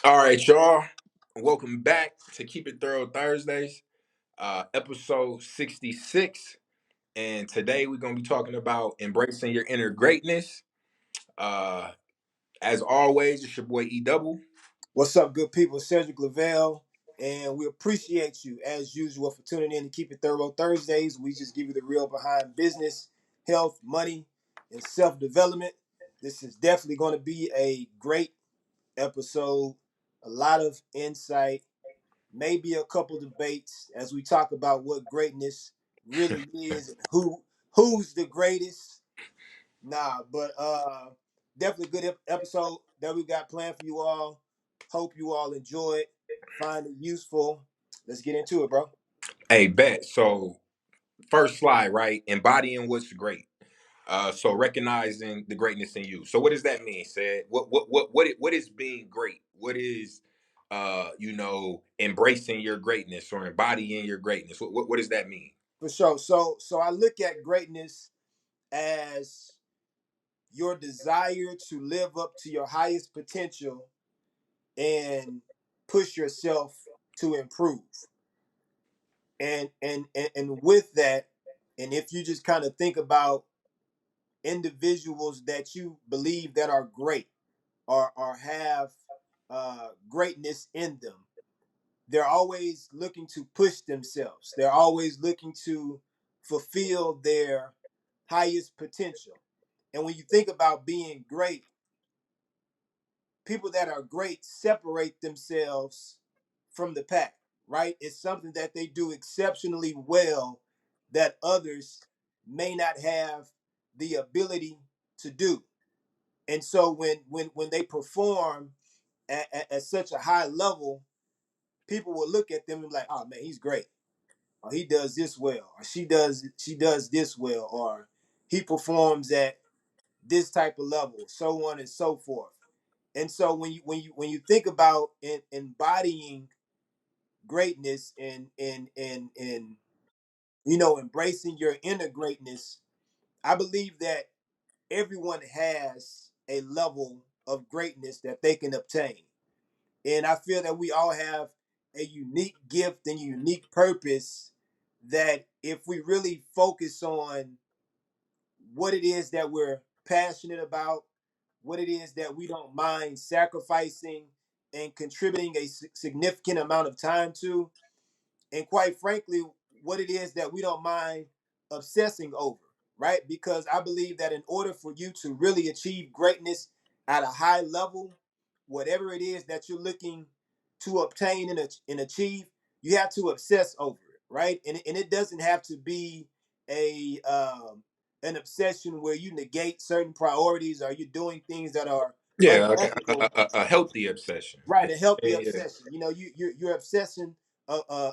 All right, y'all. Welcome back to Keep It Thorough Thursdays, episode 66. And today we're going to be talking about embracing your inner greatness. Uh, as always, it's your boy E Double. What's up, good people? Cedric Lavelle, and we appreciate you as usual for tuning in to Keep It Thorough Thursdays. We just give you the real behind business, health, money, and self development. This is definitely going to be a great episode. A lot of insight, maybe a couple debates as we talk about what greatness really is and who's the greatest. Nah, but definitely a good episode that we got planned for you all. Hope you all enjoy it, find it useful. Let's get into it, bro. Hey, bet. So, first slide, right? Embodying what's great. So recognizing the greatness in you. So what does that mean? Said what is being great? What is embracing your greatness or embodying your greatness? What does that mean? For sure. So I look at greatness as your desire to live up to your highest potential and push yourself to improve. And with that, and if you just kind of think about individuals that you believe that are great or have greatness in them. They're always looking to push themselves. They're always looking to fulfill their highest potential. And when you think about being great, people that are great separate themselves from the pack, right? It's something that they do exceptionally well that others may not have the ability to do. And so when they perform at such a high level, people will look at them and be like, "Oh man, he's great. Or he does this well, or she does this well, or he performs at this type of level, so on and so forth." And so when you think about embodying greatness and embracing your inner greatness, I believe that everyone has a level of greatness that they can obtain. And I feel that we all have a unique gift and unique purpose that if we really focus on what it is that we're passionate about, what it is that we don't mind sacrificing and contributing a significant amount of time to, and quite frankly, what it is that we don't mind obsessing over, right? Because I believe that in order for you to really achieve greatness at a high level, whatever it is that you're looking to obtain and achieve, you have to obsess over it, right? And it doesn't have to be a an obsession where you negate certain priorities or you're doing things that are Yeah, like unethical. a healthy obsession. Right, a healthy Yeah, obsession. You're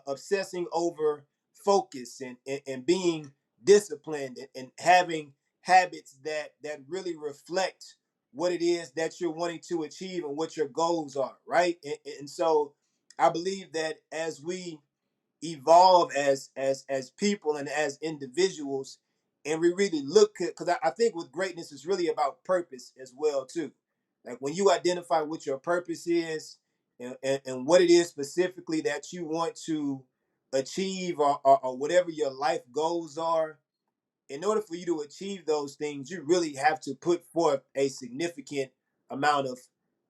obsessing over focus and being disciplined and having habits that really reflect what it is that you're wanting to achieve and what your goals are, right? And so I believe that as we evolve as people and as individuals, and we really look, because I think with greatness is really about purpose as well too. Like when you identify what your purpose is and what it is specifically that you want to achieve, or whatever your life goals are, in order for you to achieve those things, you really have to put forth a significant amount of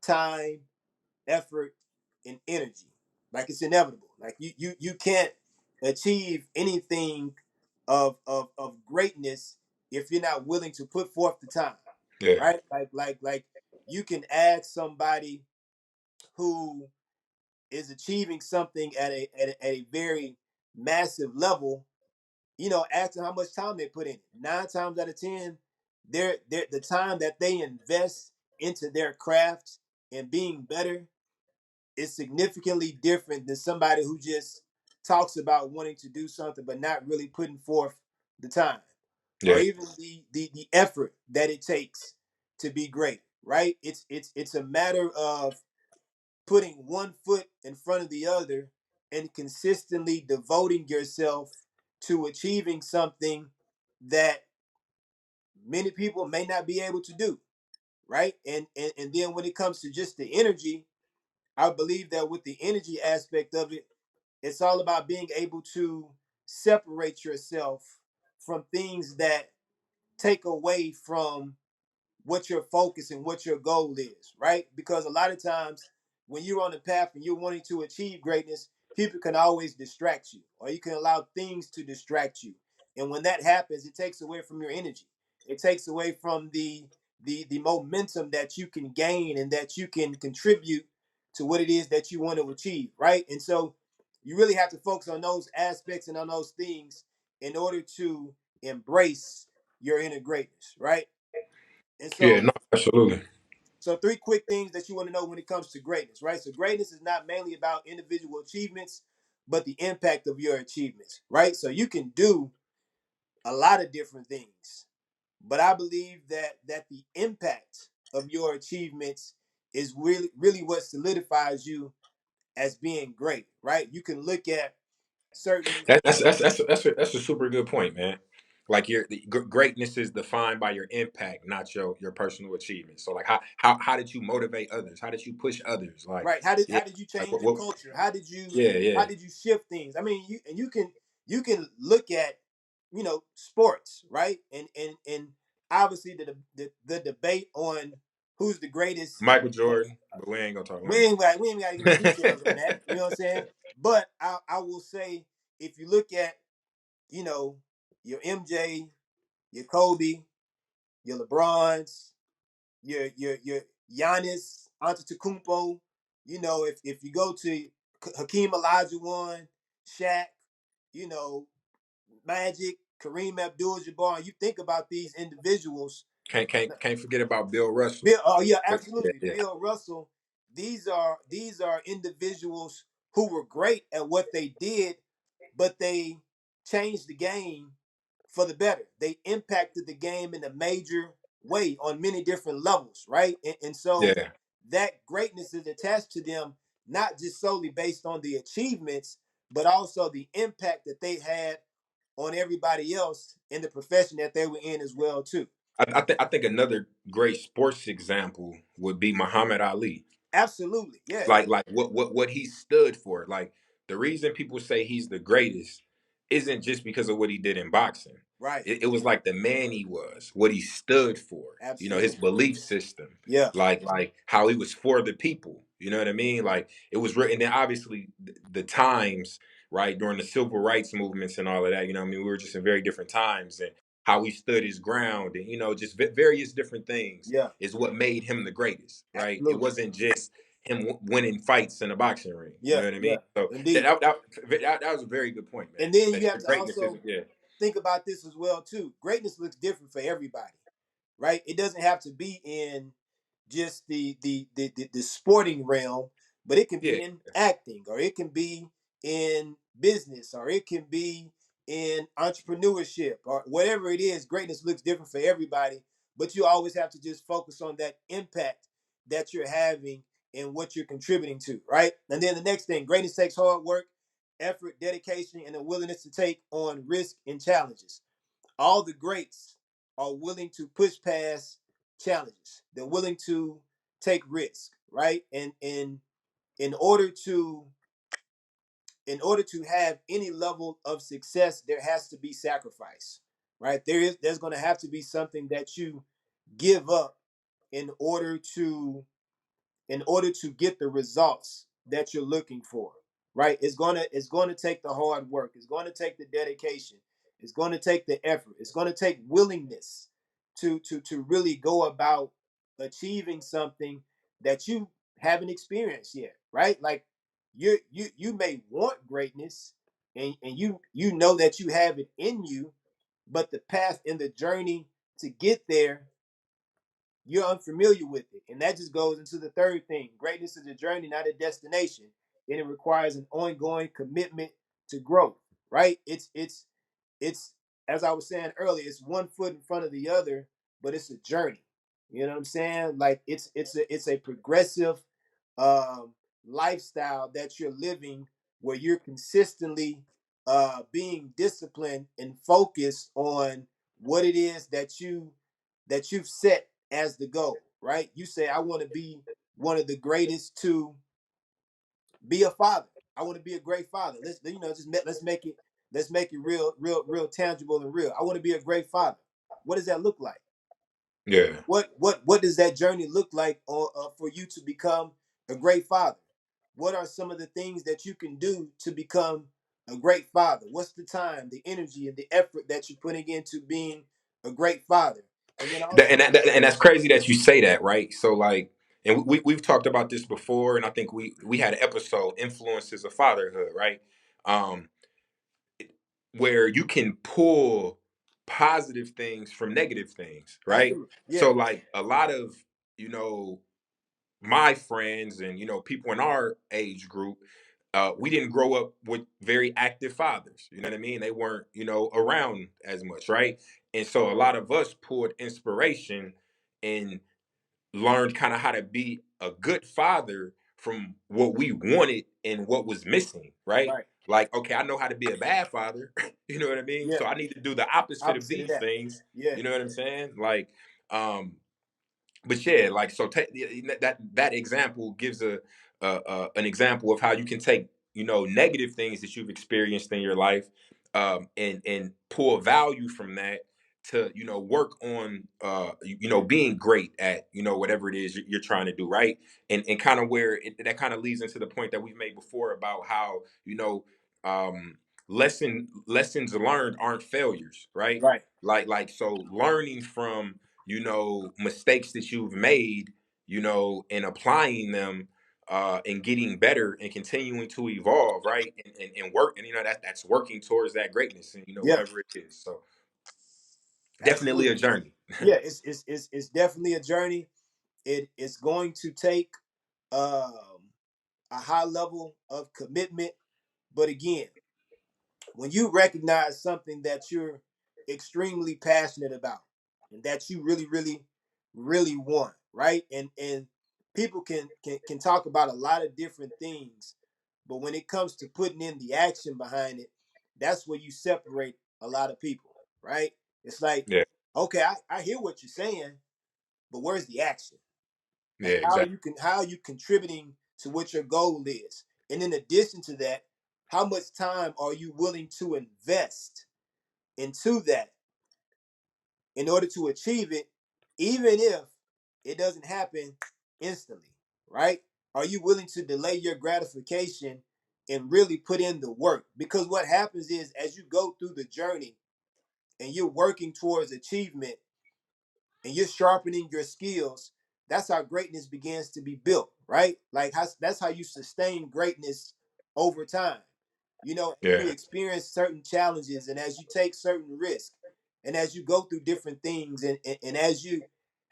time, effort, and energy. Like it's inevitable. Like you can't achieve anything of greatness if you're not willing to put forth the time. yeah, Right? Like you can ask somebody who is achieving something at a very massive level, ask them how much time they put in. 9 times out of 10, the time that they invest into their craft and being better is significantly different than somebody who just talks about wanting to do something but not really putting forth the time or yeah, even the effort that it takes to be great, right? It's a matter of putting one foot in front of the other and consistently devoting yourself to achieving something that many people may not be able to do, right? And then when it comes to just the energy, I believe that with the energy aspect of it, it's all about being able to separate yourself from things that take away from what your focus and what your goal is, right? Because a lot of times when you're on the path and you're wanting to achieve greatness, people can always distract you, or you can allow things to distract you. And when that happens, it takes away from your energy. It takes away from the momentum that you can gain and that you can contribute to what it is that you want to achieve, right? And so you really have to focus on those aspects and on those things in order to embrace your inner greatness, right? And Yeah, so, no, absolutely. so three quick things that you want to know when it comes to greatness, right? So greatness is not mainly about individual achievements, but the impact of your achievements, right? So you can do a lot of different things, but I believe that the impact of your achievements is really what solidifies you as being great, right? You can look at certain That's a super good point, man. Like greatness is defined by your impact, not your personal achievement. So like how did you motivate others? How did you push others? Like right. yeah, How did you like change the culture? yeah, yeah. How did you shift things? I mean, you can look at, sports, right? And obviously the debate on who's the greatest. Michael Jordan, but we ain't gonna talk about We ain't got to get into details on that. You know what I'm saying? But I will say, if you look at, you know your MJ, your Kobe, your LeBrons, your Giannis Antetokounmpo. If you go to Hakeem Olajuwon, Shaq, you know, Magic, Kareem Abdul-Jabbar, and you think about these individuals. can't forget about Bill Russell. Oh yeah, Yeah, absolutely. yeah, Bill Russell. These are individuals who were great at what they did, but they changed the game for the better. They impacted the game in a major way on many different levels, right? And so yeah. that greatness is attached to them, not just solely based on the achievements, but also the impact that they had on everybody else in the profession that they were in as well, too. I think another great sports example would be Muhammad Ali. Absolutely. Yeah. Like what he stood for. Like the reason people say he's the greatest isn't just because of what he did in boxing. Right. It was like the man he was, what he stood for. His Absolutely. belief system, Yeah. like how he was for the people. You know what I mean? Like it was written. Then obviously the times, right, during the civil rights movements and all of that. You know, what I mean, we were just in very different times, and how he stood his ground, and just various different things Yeah. is what made him the greatest, right? It Absolutely. wasn't just him winning fights in a boxing ring. You Yeah. know what I mean? Yeah. So Indeed. that was a very good point, man. And then That you have the to greatness also isn't yeah, think about this as well too. Greatness looks different for everybody, right? It doesn't have to be in just the sporting realm, but it can yeah, be in acting, or it can be in business, or it can be in entrepreneurship, or whatever it is. Greatness looks different for everybody, but you always have to just focus on that impact that you're having and what you're contributing to, right? And then the next thing, greatness takes hard work, effort, dedication, and a willingness to take on risk and challenges. All the greats are willing to push past challenges. They're willing to take risk, right? And in order to in order to have any level of success, there has to be sacrifice, right? There's going to have to be something that you give up in order to get the results that you're looking for, right? It's gonna take the hard work. It's going to take the dedication. It's going to take the effort. It's going to take willingness to really go about achieving something that you haven't experienced yet, right? Like you may want greatness, and you know that you have it in you, but the path and the journey to get there, you're unfamiliar with it. And that just goes into the third thing. Greatness is a journey, not a destination. And it requires an ongoing commitment to growth, right? It's as I was saying earlier, it's one foot in front of the other, but it's a journey. You know what I'm saying? Like it's a progressive um, lifestyle that you're living, where you're consistently being disciplined and focused on what it is that you've set as the goal, right? You say, I want to be one of the greatest to Be a father. I want to be a great father. Let's make it real tangible and real. I want to be a great father. What does that look like? Yeah. What does that journey look like for you to become a great father? What are some of the things that you can do to become a great father? What's the time, the energy, and the effort that you're putting into being a great father? And then also, And that's crazy that you say that, right? So like, and we've talked about this before, and I think we had an episode, influences of fatherhood, right? Um, where you can pull positive things from negative things, right? absolutely, yeah, So like a lot of, you know, my friends and people in our age group, we didn't grow up with very active fathers. You know what I mean? They weren't, around as much, right? And so a lot of us pulled inspiration and learned kind of how to be a good father from what we wanted and what was missing, right? right, Like, okay, I know how to be a bad father. You know what I mean? yeah, So I need to do the opposite of opposite of these that, things. yeah, You know what I'm saying? Like, um, but yeah, like so that example gives an example of how you can take negative things that you've experienced in your life, and pull value from that to work on being great at whatever it is you're trying to do, right? And kind of where that kind of leads into the point that we've made before about how um lessons learned aren't failures, right? right, Like so learning from mistakes that you've made, and applying them, and getting better and continuing to evolve, right? And work, and that's working towards that greatness, and yeah, whatever it is. So definitely a absolutely, journey. yeah. It's definitely a journey. It's going to take um, a high level of commitment, but again, when you recognize something that you're extremely passionate about and that you really want, right? And people can talk about a lot of different things, but when it comes to putting in the action behind it, that's where you separate a lot of people, right? It's like, Yeah, okay, I hear what you're saying, but where's the action? yeah, Like exactly. how are you contributing to what your goal is? And in addition to that, how much time are you willing to invest into that in order to achieve it, even if it doesn't happen instantly, right? Are you willing to delay your gratification and really put in the work? Because what happens is, as you go through the journey and you're working towards achievement, and you're sharpening your skills, that's how greatness begins to be built, right? That's how you sustain greatness over time. As you Yeah, experience certain challenges and as you take certain risks and as you go through different things and as you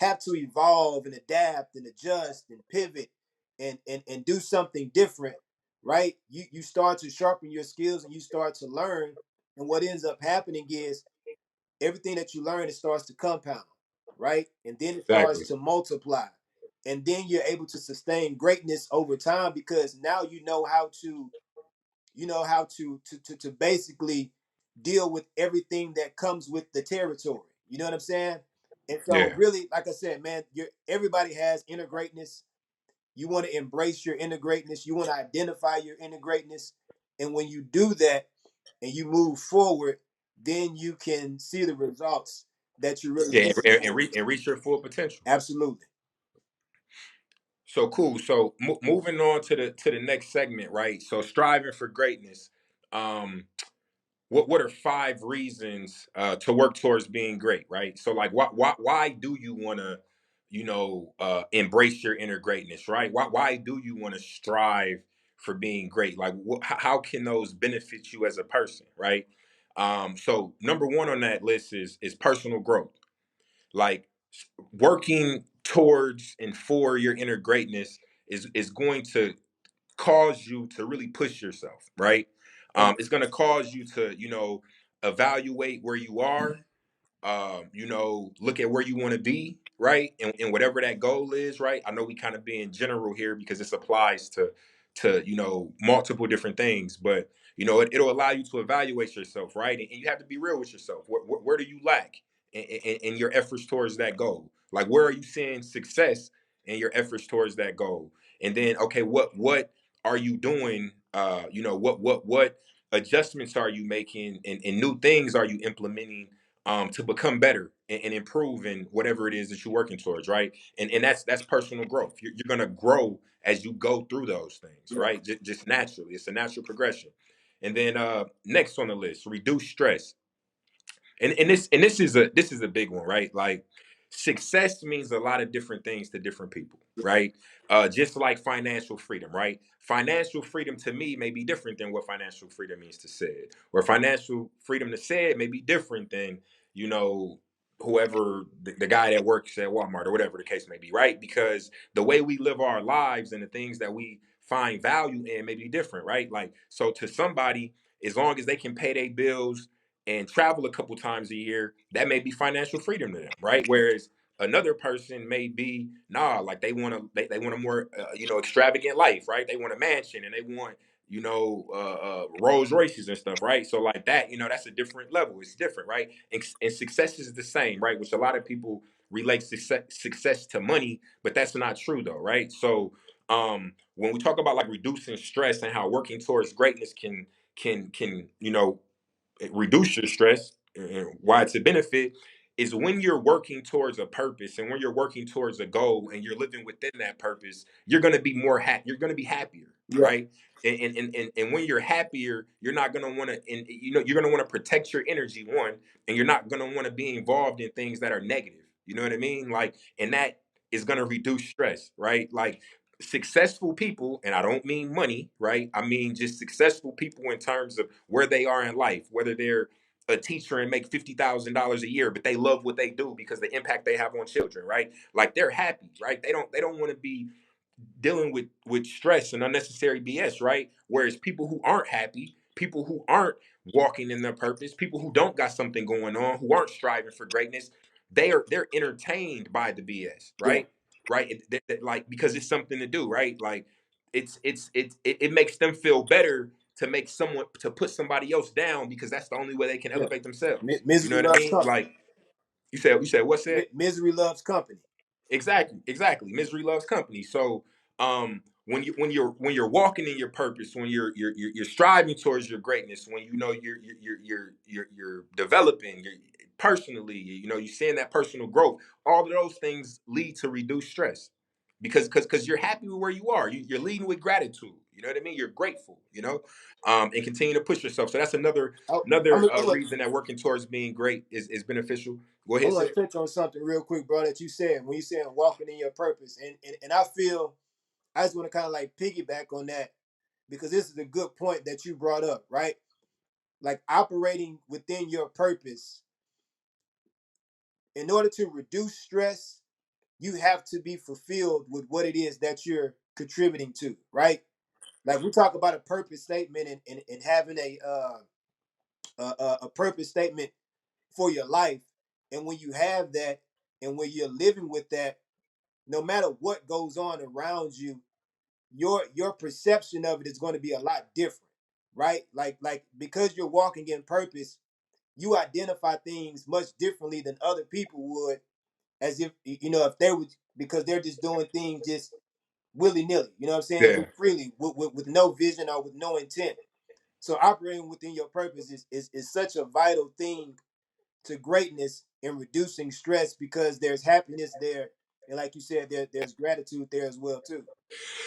have to evolve and adapt and adjust and pivot and do something different, right? You start to sharpen your skills and you start to learn. And what ends up happening is everything that you learn, it starts to compound, right? And then it starts exactly. to multiply. And then you're able to sustain greatness over time because now you know how to basically deal with everything that comes with the territory. You know what I'm saying? And so Yeah, really, like I said, man, everybody has inner greatness. You want to embrace your inner greatness. You want to identify your inner greatness. And when you do that and you move forward, then you can see the results that you're really yeah, looking for. and reach your full potential. Absolutely. So cool. So moving on to the next segment, right? So striving for greatness. Um, what are 5 reasons to work towards being great, right? So like why do you want to embrace your inner greatness, right? Why do you want to strive for being great? Like how can those benefit you as a person, right? So number one on that list is personal growth. Like working towards and for your inner greatness is going to cause you to really push yourself, right? Okay. It's going to cause you to, evaluate where you are, look at where you want to be, right? And whatever that goal is, right? I know we kind of being general here because this applies to multiple different things, but it'll allow you to evaluate yourself, right? And you have to be real with yourself. Where do you lack in your efforts towards that goal? Like where are you seeing success in your efforts towards that goal? And then, okay, what are you doing? What adjustments are you making, and new things are you implementing to become better and improve in whatever it is that you're working towards, right? And that's personal growth. You're gonna grow as you go through those things, Yeah. right? Just naturally, it's a natural progression. And then next on the list, reduce stress. And this is a big one, right? Like success means a lot of different things to different people, right? Just like financial freedom, right? Financial freedom to me may be different than what financial freedom means to Sid, or financial freedom to Sid may be different than you know whoever the guy that works at Walmart or whatever the case may be, right? Because the way we live our lives and the things that we find value in may be different, right? Like so to somebody, as long as they can pay their bills and travel a couple times a year, that may be financial freedom to them, right? Whereas another person may be like they want a more extravagant life, right? They want a mansion and they want Rolls Royces and stuff, right? So like that, that's a different level. It's different, right? And success is the same, right? Which a lot of people relate success to money, but that's not true though, right? So when we talk about like reducing stress and how working towards greatness can reduce your stress and why it's a benefit is when you're working towards a purpose and when you're working towards a goal and you're living within that purpose, you're going to be more happy. You're going to be happier, Yeah. right? And when you're happier, you're not going to want to, and you're going to want to protect your energy, one, and you're not going to want to be involved in things that are negative. You know what I mean? Like, and that is going to reduce stress, right? Like successful people, and I don't mean money, right? I mean just successful people in terms of where they are in life, whether they're a teacher and make $50,000 a year, but they love what they do because the impact they have on children, right? Like they're happy, right? They don't want to be dealing with stress and unnecessary BS, right? Whereas people who aren't happy, people who aren't walking in their purpose, people who don't got something going on, who aren't striving for greatness, they're entertained by the BS, Yeah. right? Right? Like because it's something to do, right? Like it makes them feel better to make someone to put somebody else down because that's the only way they can Yeah. elevate themselves. You know Misery what I loves mean? company. Like you said what's that? Misery loves company. Exactly. Misery loves company. So when you're walking in your purpose, when you're striving towards your greatness, when you know you're developing, you're personally, you're seeing that personal growth. All of those things lead to reduced stress because you're happy with where you are. You're leading with gratitude. You know what I mean? You're grateful. And continue to push yourself. So that's another I, another I'm, uh, I'm, reason that working towards being great is beneficial. Go I ahead, want Sid. to touch on something real quick, bro, that you said when you said walking in your purpose. And I feel I just want to kind of like piggyback on that because this is a good point that you brought up, right? Like operating within your purpose, in order to reduce stress, you have to be fulfilled with what it is that you're contributing to, right? Like we talk about a purpose statement and having a purpose statement for your life. And when you have that and when you're living with that, no matter what goes on around you, your perception of it is going to be a lot different, right? Like because you're walking in purpose, you identify things much differently than other people would, as if if they would, because they're just doing things just willy nilly. You know what I'm saying? Yeah. Just freely with no vision or with no intent. So operating within your purpose is such a vital thing to greatness and reducing stress because there's happiness there, and like you said, there's gratitude there as well too.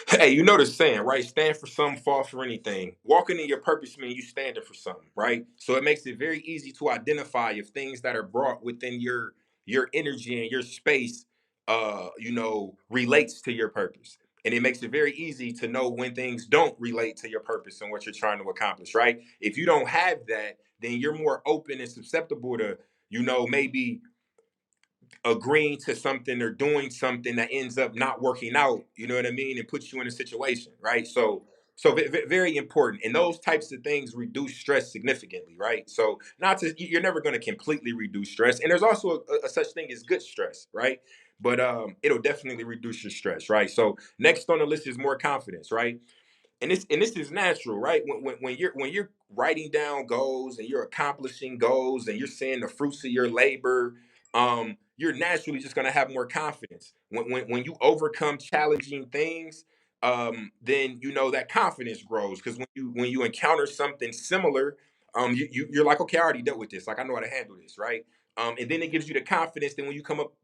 Hey, you know the saying, right? Stand for something, fall for anything. Walking in your purpose means you standing for something, right? So it makes it very easy to identify if things that are brought within your energy and your space relates to your purpose. And it makes it very easy to know when things don't relate to your purpose and what you're trying to accomplish, right? If you don't have that, then you're more open and susceptible to, maybe agreeing to something or doing something that ends up not working out, you know what I mean, and puts you in a situation, right? So very important. And those types of things reduce stress significantly, right? So not to you're never going to completely reduce stress. And there's also a such thing as good stress, right? But it'll definitely reduce your stress, right? So next on the list is more confidence, right? And this is natural, right? When you're writing down goals and you're accomplishing goals and you're seeing the fruits of your labor, you're naturally just gonna have more confidence. When you overcome challenging things, then that confidence grows, because when you encounter something similar, you're like, okay, I already dealt with this. Like, I know how to handle this, right? And then it gives you the confidence. Then when you come up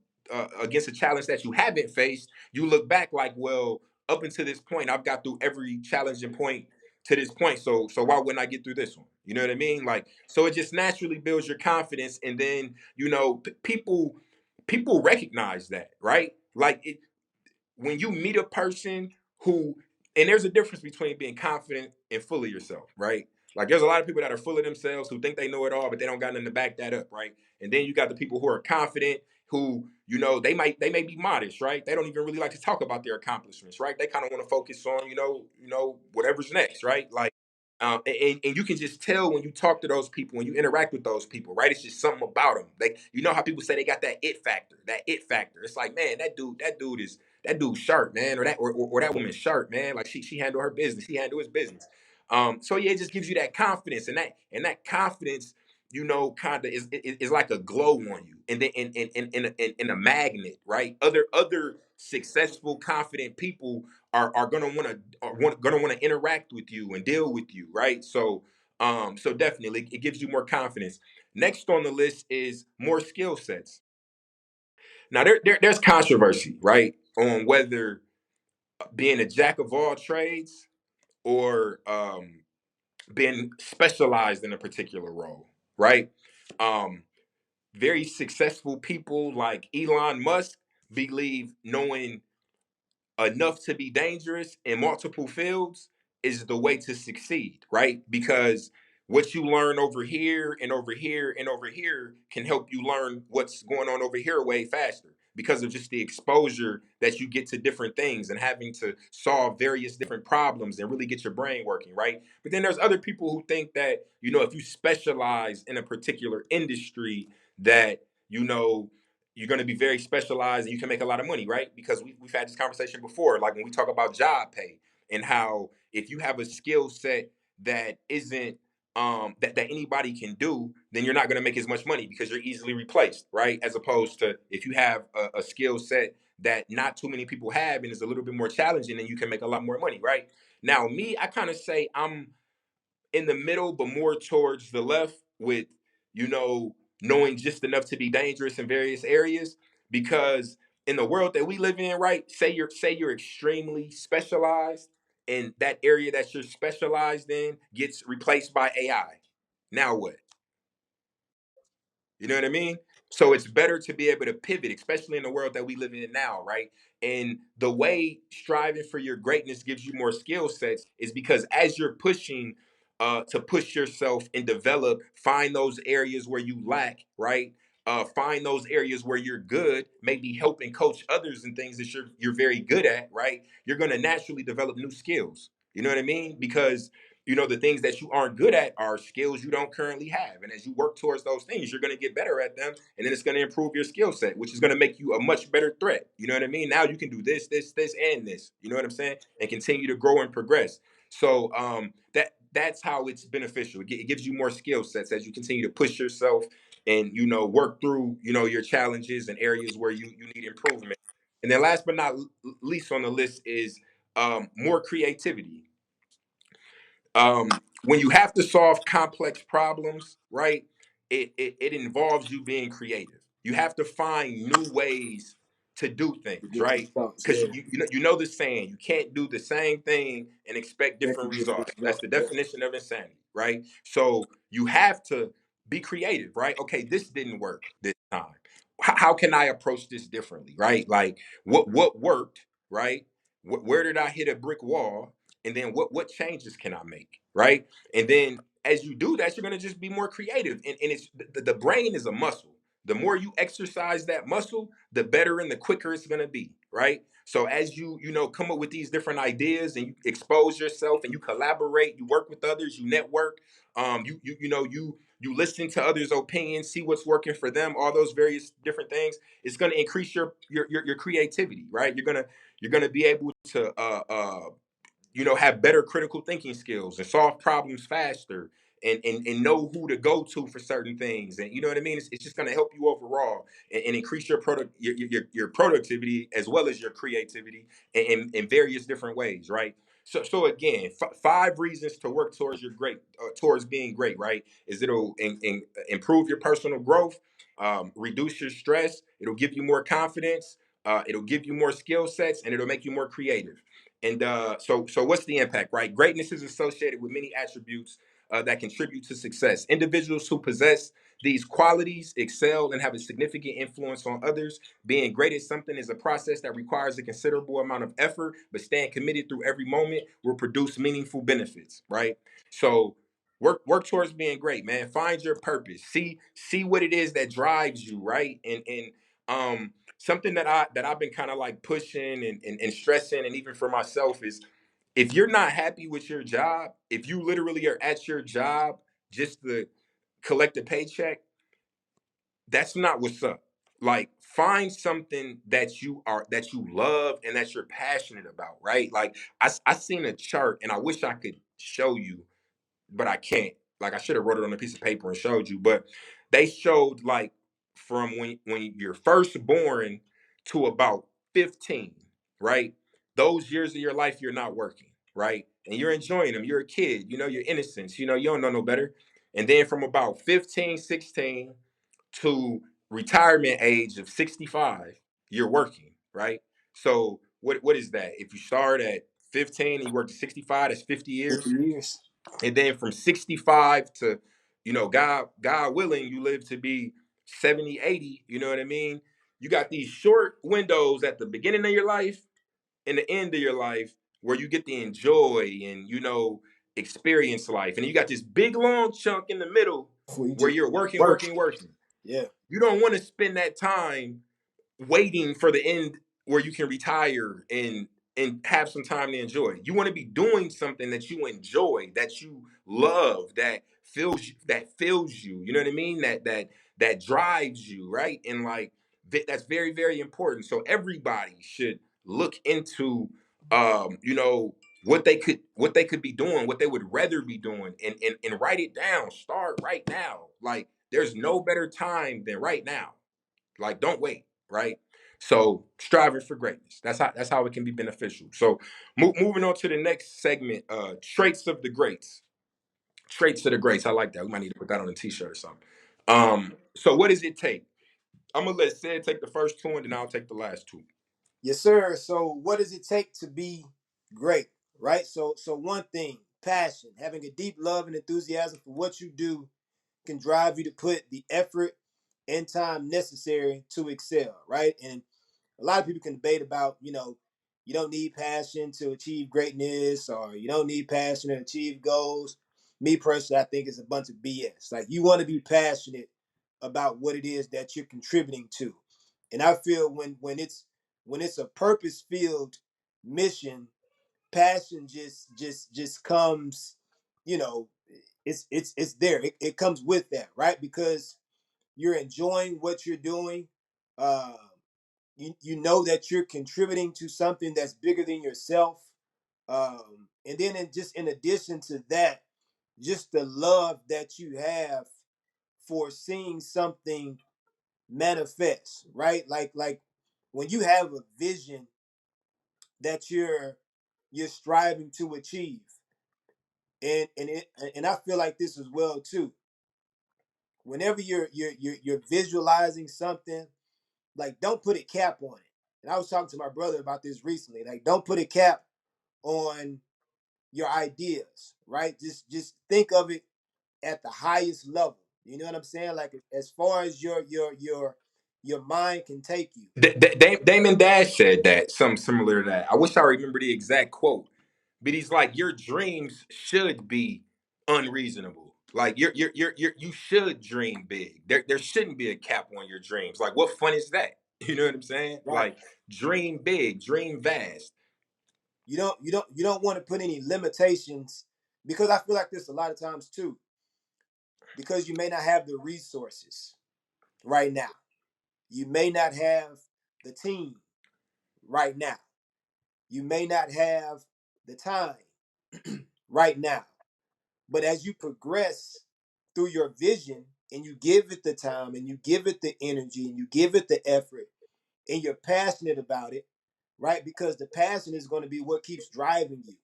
against a challenge that you haven't faced, you look back like, well, up until this point, I've got through every challenging point to this point. So why wouldn't I get through this one? You know what I mean? Like, so it just naturally builds your confidence, and then people recognize that, right? Like, when you meet a person who, and there's a difference between being confident and full of yourself, right? Like, there's a lot of people that are full of themselves who think they know it all, but they don't got nothing to back that up, right? And then you got the people who are confident, who, they may be modest, right? They don't even really like to talk about their accomplishments, right? They kind of want to focus on, whatever's next, right? Like, and you can just tell when you talk to those people, when you interact with those people, right? It's just something about them. Like, how people say they got that it factor, that it factor. It's like, man, that dude's sharp, man, or that woman's sharp, man. Like, she handled her business, he handled his business. So yeah, it just gives you that confidence, and that confidence, kind of is like a glow on you, and then in a magnet, right? Other successful, confident people are gonna want to interact with you and deal with you, right? So definitely it gives you more confidence. Next on the list is more skill sets. Now there's controversy, right, on whether being a jack of all trades or being specialized in a particular role, right? Um, Very successful people like Elon Musk believe knowing enough to be dangerous in multiple fields is the way to succeed, right? Because what you learn over here and over here and over here can help you learn what's going on over here way faster, because of just the exposure that you get to different things and having to solve various different problems and really get your brain working, right? But then there's other people who think that, if you specialize in a particular industry, that, you know, you're going to be very specialized and you can make a lot of money, right? Because we've had this conversation before, like when we talk about job pay, and how if you have a skill set that isn't that anybody can do, then you're not going to make as much money because you're easily replaced, right? As opposed to if you have a skill set that not too many people have and is a little bit more challenging, then you can make a lot more money, right? Now, me, I kind of say I'm in the middle, but more towards the left, with you know knowing just enough to be dangerous in various areas. Because in the world that we live in, right? Say you're extremely specialized, and that area that you're specialized in gets replaced by AI. Now what? You know what I mean? So it's better to be able to pivot, especially in the world that we live in now, right? And the way striving for your greatness gives you more skill sets is because as you're pushing to push yourself and develop, find those areas where you lack, right? Find those areas where you're good, maybe help and coach others in things that you're very good at, right? You're going to naturally develop new skills. You know what I mean? Because the things that you aren't good at are skills you don't currently have, and as you work towards those things, you're going to get better at them, and then it's going to improve your skill set, which is going to make you a much better threat. You know what I mean? Now you can do this and this, you know what I'm saying, and continue to grow and progress. So that's how it's beneficial. It gives you more skill sets as you continue to push yourself and work through your challenges and areas where you need improvement. And then last but not least on the list is more creativity. When you have to solve complex problems, right? It involves you being creative. You have to find new ways to do To things, get right? results, Because yeah. you know the saying, you can't do the same thing and expect That different can get a results. That's result, the yeah. definition of insanity, right? So you have to be creative, right? Okay, this didn't work this time. How can I approach this differently, right? Like what worked, right? Where did I hit a brick wall? And then what changes can I make, right? And then as you do that, you're going to just be more creative. And it's the brain is a muscle. The more you exercise that muscle, the better and the quicker it's going to be, right? So as you come up with these different ideas and you expose yourself and you collaborate, you work with others, you network, you listen to others' opinions, see what's working for them, all those various different things. It's going to increase your creativity, right? You're gonna be able to have better critical thinking skills and solve problems faster, and know who to go to for certain things. And you know what I mean? It's just going to help you overall and increase your your productivity as well as your creativity in various different ways, right? So again, five reasons to work towards your great towards being great, right? Is it'll improve your personal growth, reduce your stress, it'll give you more confidence, it'll give you more skill sets, and it'll make you more creative. And so what's the impact, right? Greatness is associated with many attributes that contribute to success. Individuals who possess these qualities excel and have a significant influence on others. Being great at something is a process that requires a considerable amount of effort, but staying committed through every moment will produce meaningful benefits, right? So work towards being great, man. Find your purpose. See what it is that drives you, right? And something that I've been kind of like pushing and stressing, and even for myself, is if you're not happy with your job, if you literally are at your job just to collect a paycheck, that's not what's up. Like find something that you love and that you're passionate about, right? Like I seen a chart and I wish I could show you, but I can't. Like I should have wrote it on a piece of paper and showed you, but they showed like from when you're first born to about 15, right? Those years of your life you're not working, right? And you're enjoying them. You're a kid, you know, your innocence, you know, you don't know no better. And then from about 15, 16 to retirement age of 65, you're working, right? So what is that? If you start at 15 and you work to 65, that's 50 50 years. years. And then from 65 to, you know, God willing, you live to be 70, 80. You know what I mean? You got these short windows at the beginning of your life and the end of your life where you get to enjoy and, you know, experience life. And you got this big long chunk in the middle Before you where just you're working, work. working, working. Yeah. You don't want to spend that time waiting for the end where you can retire and have some time to enjoy. You want to be doing something that you enjoy, that you love, that fills you. You know what I mean? That drives you, right? And like that's very very important. So everybody should look into you know what they could be doing, what they would rather be doing, and write it down. Start right now. Like there's no better time than right now. Like, don't wait, right? So striving for greatness. That's how it can be beneficial. So moving on to the next segment, traits of the greats. Traits of the greats. I like that. We might need to put that on a t-shirt or something. So what does it take? I'm gonna let Sid take the first two and then I'll take the last two. Yes, sir. So what does it take to be great? Right? So one thing, passion, having a deep love and enthusiasm for what you do can drive you to put the effort and time necessary to excel, right? And a lot of people can debate about, you don't need passion to achieve greatness or you don't need passion to achieve goals. Me personally, I think it's a bunch of BS. Like you want to be passionate about what it is that you're contributing to. And I feel when it's a purpose filled mission, passion just comes, you know, it's there. It comes with that, right? Because you're enjoying what you're doing. Uh, you know that you're contributing to something that's bigger than yourself. And then just in addition to that, just the love that you have for seeing something manifest, right? Like when you have a vision that you're striving to achieve, and I feel like this as well too. Whenever you're visualizing something, like don't put a cap on it. And I was talking to my brother about this recently. Like don't put a cap on your ideas, right? Just think of it at the highest level. You know what I'm saying? Like as far as your mind can take you. Damon Dash said that, something similar to that. I wish I remember the exact quote, but he's like, your dreams should be unreasonable. Like you should dream big. There shouldn't be a cap on your dreams. Like what fun is that? You know what I'm saying? Right. Like dream big, dream vast. You don't want to put any limitations because I feel like this a lot of times too, because you may not have the resources right now. You may not have the team right now. You may not have the time right now. But as you progress through your vision and you give it the time and you give it the energy and you give it the effort and you're passionate about it, right? Because the passion is going to be what keeps driving you.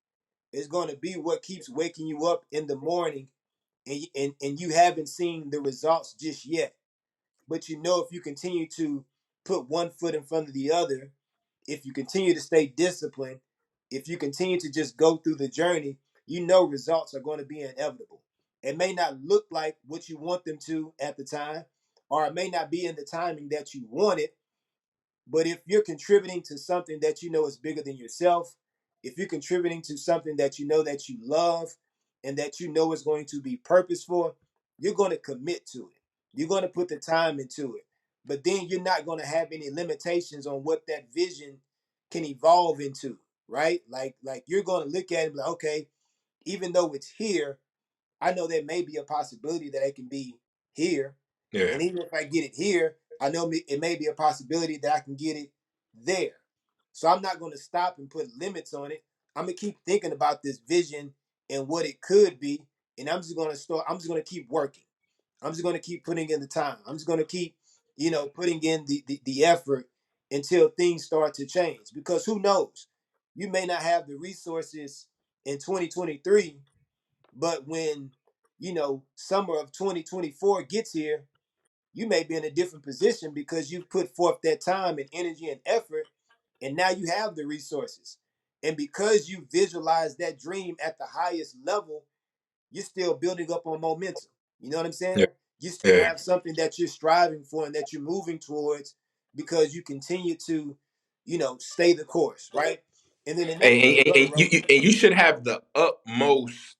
It's going to be what keeps waking you up in the morning, and you haven't seen the results just yet. But you know, if you continue to put one foot in front of the other, if you continue to stay disciplined, if you continue to just go through the journey, you know results are going to be inevitable. It may not look like what you want them to at the time, or it may not be in the timing that you want it, but if you're contributing to something that you know is bigger than yourself, if you're contributing to something that you know that you love and that you know is going to be purposeful, you're going to commit to it. You're going to put the time into it. But then you're not going to have any limitations on what that vision can evolve into, right? Like you're going to look at it and be like, okay, even though it's here, I know there may be a possibility that it can be here. Yeah. And even if I get it here, I know it may be a possibility that I can get it there. So I'm not going to stop and put limits on it. I'm going to keep thinking about this vision and what it could be. And I'm just going to keep working. I'm just going to keep putting in the time. I'm just going to keep, putting in the effort until things start to change. Because who knows? You may not have the resources in 2023, but when, summer of 2024 gets here, you may be in a different position because you've put forth that time and energy and effort, and now you have the resources. And because you visualize that dream at the highest level, you're still building up on momentum. You know what I'm Yeah. saying? You still Yeah. have something that you're striving for and that you're moving towards because you continue to, stay the course, right? And then the next one, go ahead, bro. And you should have the utmost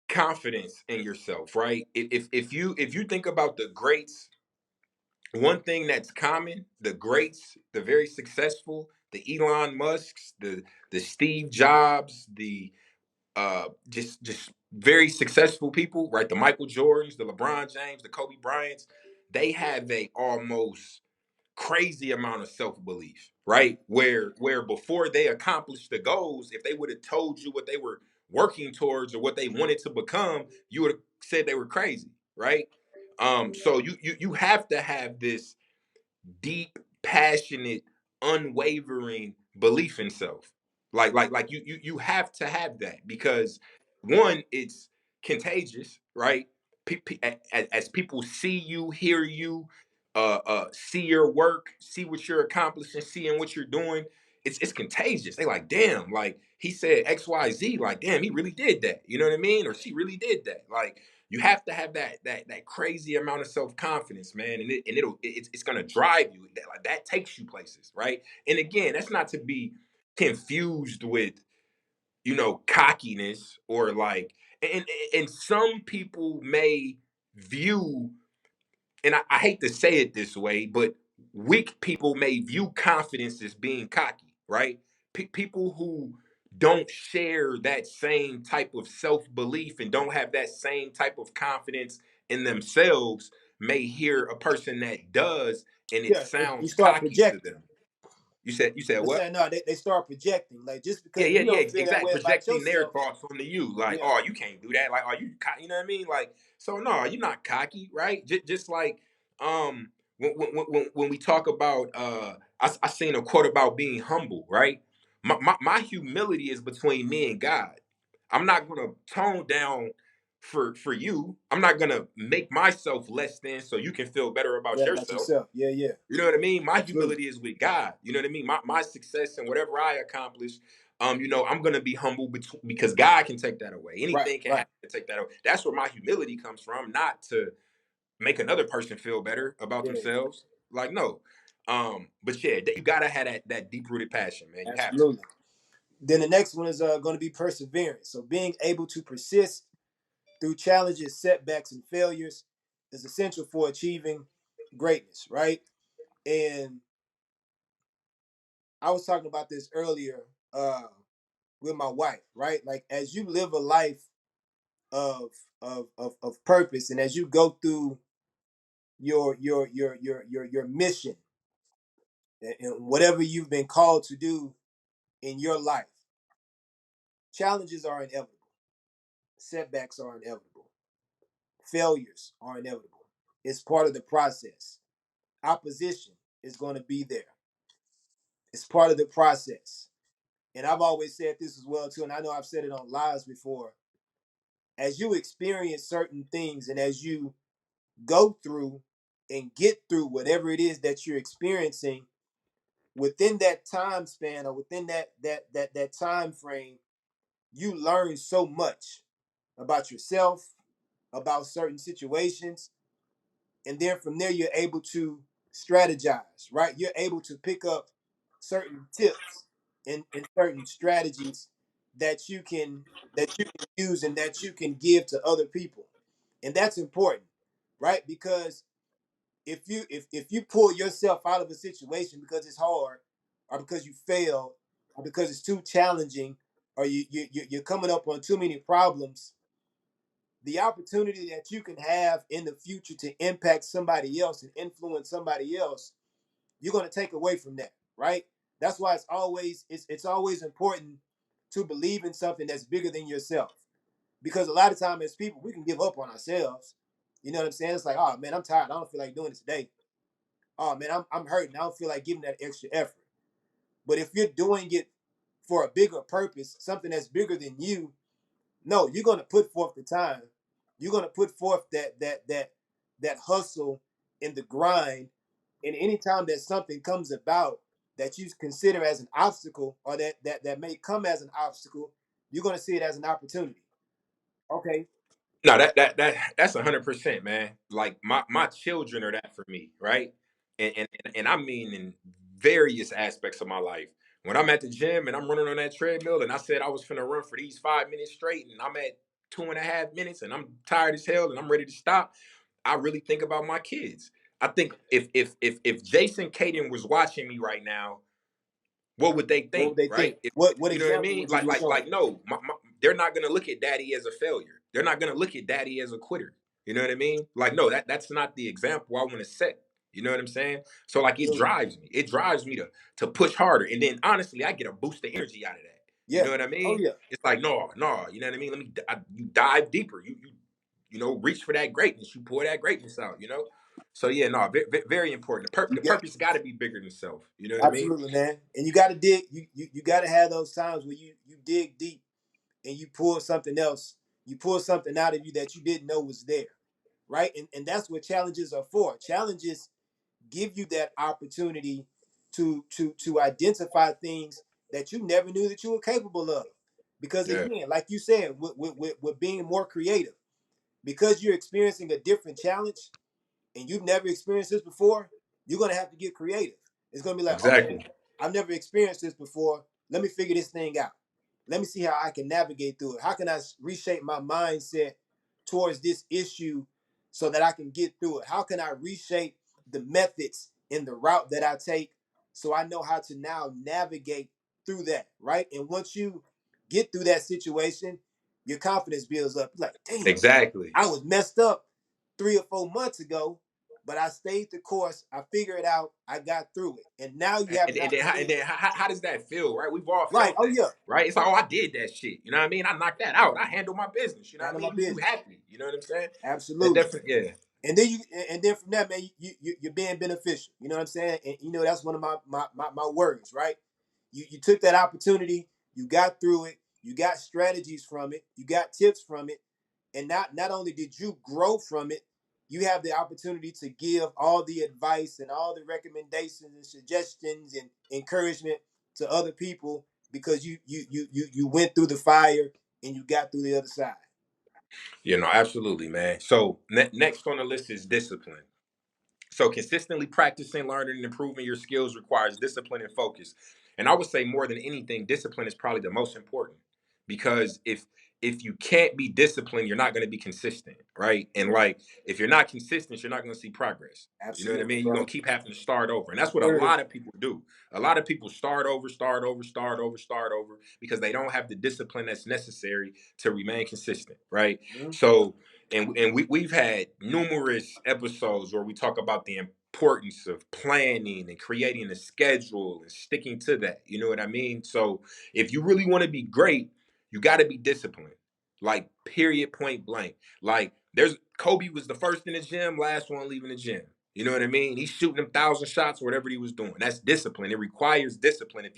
confidence in yourself, right? If you think about the greats, one thing that's common, the greats, the very successful, the Elon Musks, the Steve Jobs, the just very successful people, right? The Michael Jordans, the LeBron James, the Kobe Bryants, they have a almost crazy amount of self-belief, right? Where before they accomplished the goals, if they would have told you what they were working towards or what they wanted to become, you would have said they were crazy, right? So you have to have this deep, passionate, unwavering belief in self. Like you have to have that because one, it's contagious, right? As people see you, hear you, see your work, see what you're accomplishing, seeing what you're doing, it's contagious. They like, damn, like he said XYZ, like damn, he really did that. You know what I mean? Or she really did that. Like you have to have that crazy amount of self confidence, man, and it's gonna drive you. That takes you places, right? And again, that's not to be confused with cockiness or like, and and some people may view, and I hate to say it this way, but weak people may view confidence as being cocky, right? People who don't share that same type of self belief and don't have that same type of confidence in themselves may hear a person that does, and it Yeah, you sounds start cocky to projecting. them. You said I'm what? saying no, they start projecting. Like just Yeah, because yeah, you yeah, don't feel that exactly. way about Projecting their yourself, thoughts onto you, like, yeah, oh, you can't do that. Like, are you, you know what I mean? Like, so no, you're not cocky, right? Just like, when we talk about, I seen a quote about being humble, right? My humility is between me and God. I'm not gonna tone down for you. I'm not gonna make myself less than so you can feel better about yeah, about yourself. yourself. Yeah, yeah, You know what I mean? My absolutely. humility is with God. You know what I mean? My success and whatever I accomplish, I'm gonna be humble because God can take that away. Right, Anything can right. happen to take that away. That's where my humility comes from, not to make another person feel better about Yeah, themselves. Like no. But yeah, you gotta have that deep rooted passion, man. You have to. absolutely. Then the next one is going to be perseverance. So being able to persist through challenges, setbacks, and failures is essential for achieving greatness, right? And I was talking about this earlier with my wife, right? Like as you live a life of of purpose, and as you go through your mission and whatever you've been called to do in your life, challenges are inevitable. Setbacks are inevitable. Failures are inevitable. It's part of the process. Opposition is going to be there. It's part of the process. And I've always said this as well too, and I know I've said it on lives before. As you experience certain things and as you go through and get through whatever it is that you're experiencing within that time span or within that time frame, you learn so much about yourself, about certain situations, and then from there you're able to strategize, right? You're able to pick up certain tips and certain strategies that you can use and that you can give to other people. And that's important, right? Because if you pull yourself out of a situation because it's hard or because you failed or because it's too challenging or you're coming up on too many problems, the opportunity that you can have in the future to impact somebody else and influence somebody else, you're going to take away from that, right? That's why it's always important to believe in something that's bigger than yourself. Because a lot of time as people, we can give up on ourselves. You know what I'm saying? It's like, oh man, I'm tired. I don't feel like doing it today. Oh man, I'm hurting. I don't feel like giving that extra effort. But if you're doing it for a bigger purpose, something that's bigger than you, no, you're gonna put forth the time. You're gonna put forth that hustle and the grind. And anytime that something comes about that you consider as an obstacle or that may come as an obstacle, you're gonna see it as an opportunity. Okay. No, that's 100%, man. Like my children are that for me, right? And I mean in various aspects of my life. When I'm at the gym and I'm running on that treadmill, and I said I was finna run for these 5 minutes straight, and I'm at 2.5 minutes, and I'm tired as hell, and I'm ready to stop. I really think about my kids. I think if Jason Caden was watching me right now, what would they What think, would they right? think? What You know what I example mean? would you Like, be like, showing? like, no, they're not gonna look at daddy as a failure. They're not gonna look at daddy as a quitter. You know what I mean? Like, no, that's not the example I want to set. You know what I'm saying? So, like, it Absolutely. drives me. It drives me to push harder. And then, honestly, I get a boost of energy out of that. You Yeah. know what I Oh mean? yeah. It's like, no, no. You know what I mean? You dive deeper. Reach for that greatness. You pour that greatness out. So yeah, no, very important. You The get purpose got to be bigger than self. You know what I mean? absolutely, man. And you gotta dig, you gotta have those times where you dig deep and you pull something else, you pull something out of you that you didn't know was there. Right. And that's what challenges are for. Challenges give you that opportunity to identify things that you never knew that you were capable of. Because Yeah, again, like you said, with being more creative, because you're experiencing a different challenge and you've never experienced this before, you're gonna have to get creative. It's gonna be like, okay, exactly. I've never experienced this before. Let me figure this thing out. Let me see how I can navigate through it. How can I reshape my mindset towards this issue so that I can get through it? How can I reshape the methods in the route that I take so I know how to now navigate through that, right? And once you get through that situation, your confidence builds up. Like, damn, Exactly. I was messed up 3 or 4 months ago, but I stayed the course. I figured it out. I got through it, and now you have And, an and then, how, and opportunity. then how does that feel, right? We've all Right? felt Oh that, yeah, right? It's like, oh, I did that shit. You know what I mean? I knocked that out. I handled my business. You know what I handle my mean? You business. happy. You know what I'm saying? That Absolutely. definitely, yeah. And then from that, man, you're being beneficial. You know what I'm saying? And that's one of my words, right? You took that opportunity, you got through it, you got strategies from it, you got tips from it, and not only did you grow from it, you have the opportunity to give all the advice and all the recommendations and suggestions and encouragement to other people because you went through the fire and you got through the other side. Absolutely, man. So next on the list is discipline. So consistently practicing, learning, and improving your skills requires discipline and focus. And I would say more than anything, discipline is probably the most important because if you can't be disciplined, you're not going to be consistent, right? And Right. like if you're not consistent, you're not going to see progress. You know what I Absolutely, mean? You're bro. going to keep having to start over. And that's what a Word. lot of people do. A lot of people start over, start over, start over, start over because they don't have the discipline that's necessary to remain consistent, right? Mhm. So we've had numerous episodes where we talk about the importance of planning and creating a schedule and sticking to that. You know what I mean? So if you really want to be great, you got to be disciplined. Like, period, point blank. Like, there's Kobe was the first in the gym, last one leaving the gym. You know what I mean? He's shooting them 1,000 shots, whatever he was doing. That's discipline. It requires discipline. If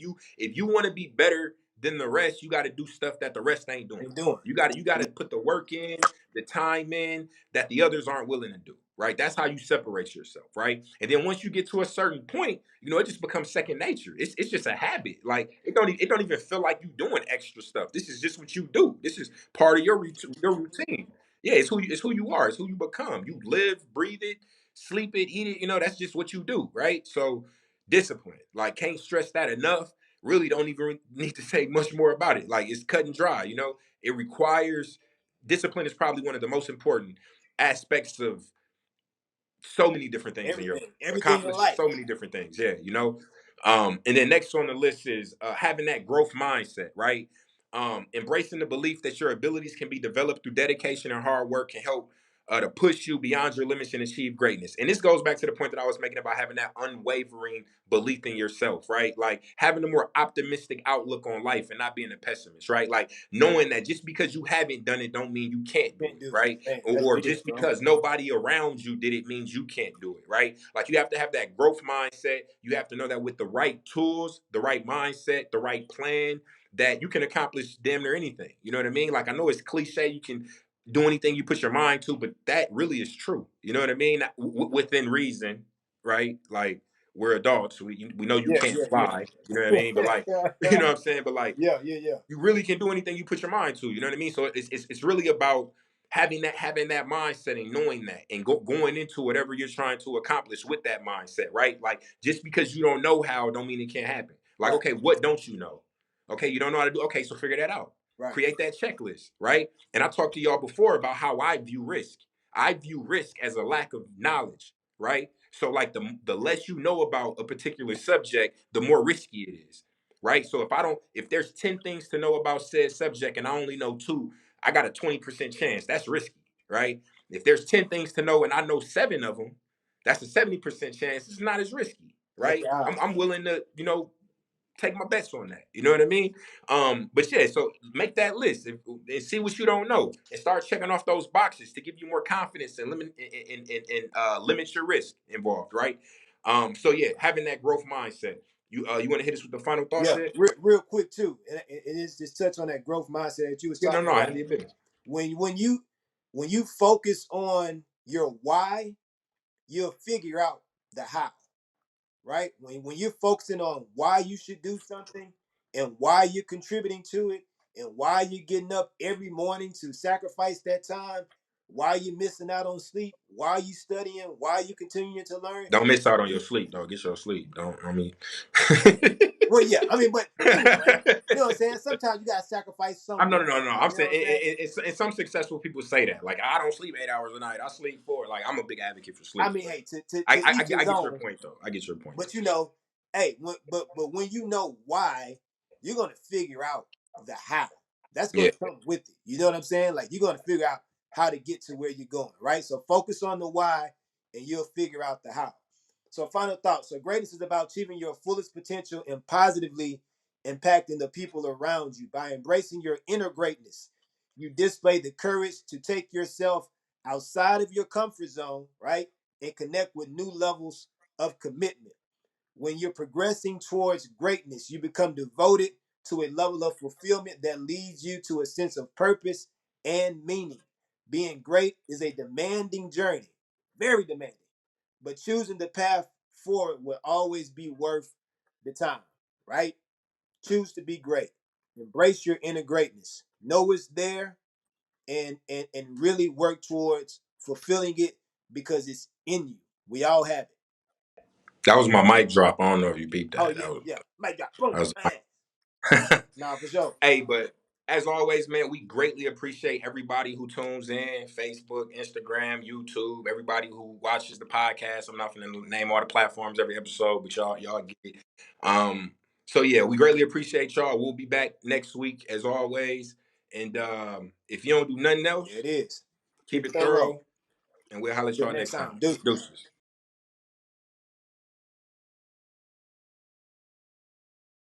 you want to be better than the rest, you got to do stuff that the rest ain't doing. They doing. You got to put the work in, the time in that the others aren't willing to do. Right? That's how you separate yourself. Right? And then once you get to a certain point, it just becomes second nature. It's just a habit. Like it don't even feel like you doing extra stuff. This is just what you do. This is part of your routine. Yeah, it's who you are. It's who you become. You live, breathe it, sleep it, eat it. That's just what you do, right? So discipline. Like, can't stress that enough. Really don't even need to say much more about it. Like, it's cut and dry. It requires discipline is probably one of the most important aspects of so many different things in your life. Everything in Accomplishes life. so many different things. Yeah. And then next on the list is having that growth mindset, right? Embracing the belief that your abilities can be developed through dedication and hard work can help to push you beyond your limits and achieve greatness. And this goes back to the point that I was making about having that unwavering belief in yourself, right? Like, having a more optimistic outlook on life and not being a pessimist, right? Like, knowing that just because you haven't done it don't mean you can't do Can't it, do it. right? Man, or, that's or big, just bro. because nobody around you did it means you can't do it, right? Like, you have to have that growth mindset. You have to know that with the right tools, the right mindset, the right plan, that you can accomplish damn near anything. You know what I mean? Like, I know it's cliche, you can do anything you put your mind to, but that really is true. You know what I mean? Within reason, right? Like, we're adults. We know you Yeah, can't yeah, fly. You know what I yeah. mean? But, like, you know what I'm saying? But, like, Yeah, yeah, yeah. you really can do anything you put your mind to. You know what I mean? So it's really about having that mindset and knowing that and going into whatever you're trying to accomplish with that mindset, right? Like, just because you don't know how don't mean it can't happen. Like, Right, okay, what don't you know? Okay, you don't know how to do. Okay, so figure that out. right. Create that checklist, right? And I talked to y'all before about how I view risk. I view risk as a lack of knowledge, right? So, like, the less you know about a particular subject, the more risky it is, right? So if there's 10 things to know about said subject and I only know two, I got a 20% chance. That's risky, right? If there's 10 things to know and I know seven of them, that's a 70% chance. It's not as risky, That's right? the odds. I'm willing to, take my bets on that. You know what I mean? But yeah, so make that list and see what you don't know and start checking off those boxes to give you more confidence and limit your risk involved, right? So yeah, having that growth mindset. You want to hit us with the final thoughts Yeah, here? real quick too, and it is just touch on that growth mindset that you was Yeah, no, talking no, I about. handle your business. When you focus on your why, you'll figure out the how. Right? When you're focusing on why you should do something and why you're contributing to it and why you're getting up every morning to sacrifice that time, why you're missing out on sleep, why you studying, why you continuing to learn. Don't miss out on your sleep, though. Get your sleep. Don't. I mean. Well, yeah, I mean, but anyway, you know what I'm saying? Sometimes you gotta sacrifice I'm no, somewhere. no, no, no. I'm You know saying what I'm saying? and some successful people say that. Like, I don't sleep 8 hours a night. I sleep 4. Like, I'm a big advocate for I sleep, mean, but hey, to, I, to I, I each get I his get your own. point though. I get your point But hey, but when you know why, you're gonna figure out the how. That's though. Yeah, gonna come with it. You know what I'm saying? Like, you're gonna figure out how to get to where you're going, right? So focus on the why, and you'll figure out the how. So final thought. So greatness is about achieving your fullest potential and positively impacting the people around you by embracing your inner greatness. You display the courage to take yourself outside of your comfort zone, right, and connect with new levels of commitment. When you're progressing towards greatness, you become devoted to a level of fulfillment that leads you to a sense of purpose and meaning. Being great is a demanding journey, very demanding, but choosing the path forward will always be worth the time, right? Choose to be great. Embrace your inner greatness. Know it's there, and really work towards fulfilling it because it's in you. We all have it. that was my mic drop. I don't know if you beat Oh that. yeah, That was yeah. My God, boom, that was. man. Nah, for sure. Hey, but as always, man, we greatly appreciate everybody who tunes in, Facebook, Instagram, YouTube, everybody who watches the podcast. I'm not gonna name all the platforms every episode, but y'all get it. So yeah, we greatly appreciate y'all. We'll be back next week as always. And if you don't do nothing There else, it is. keep Keep it it thorough. thorough, and we'll holler at Till y'all next next time. time. Deuces. Deuces.